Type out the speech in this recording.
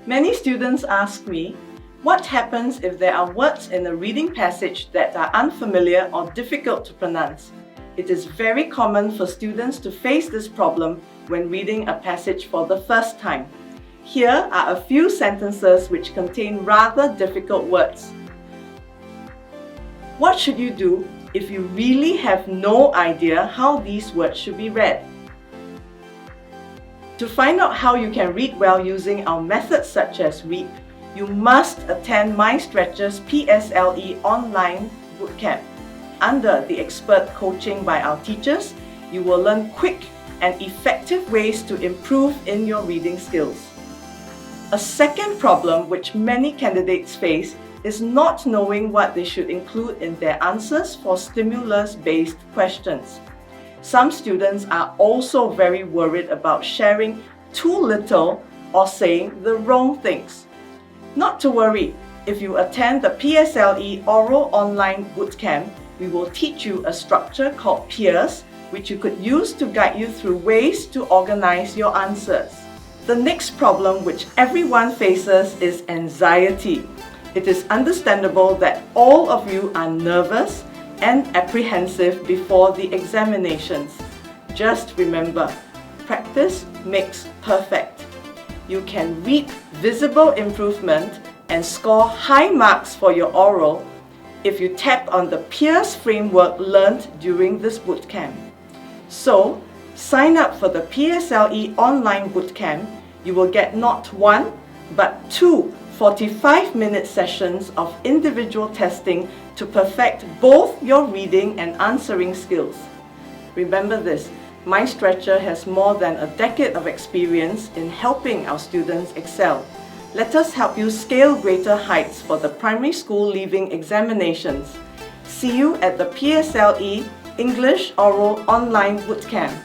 Many students ask me, what happens if there are words in a reading passage that are unfamiliar or difficult to pronounce? It is very common for students to face this problem when reading a passage for the first time. Here are a few sentences which contain rather difficult words. What should you do if you really have no idea how these words should be read? To find out how you can read well using our methods such as R.E.A.P, you must attend MindStretcher's PSLE Online Bootcamp. Under the expert coaching by our teachers, you will learn quick and effective ways to improve in your reading skills. A second problem which many candidates face is not knowing what they should include in their answers for stimulus-based questions. Some students are also very worried about sharing too little or saying the wrong things. Not to worry, if you attend the PSLE Oral Online Bootcamp, we will teach you a structure called P.E.E.R.S, which you could use to guide you through ways to organize your answers. The next problem which everyone faces is anxiety. It is understandable that all of you are nervous and apprehensive before the examinations. Just remember, practice makes perfect. You can reap visible improvement and score high marks for your oral if you tap on the P.E.E.R.S framework learned during this bootcamp. So, sign up for the PSLE Online Bootcamp. You will get not one, but two 45-minute sessions of individual testing to perfect both your reading and answering skills. Remember this, MindStretcher has more than a decade of experience in helping our students excel. Let us help you scale greater heights for the primary school leaving examinations. See you at the PSLE English Oral Online Bootcamp.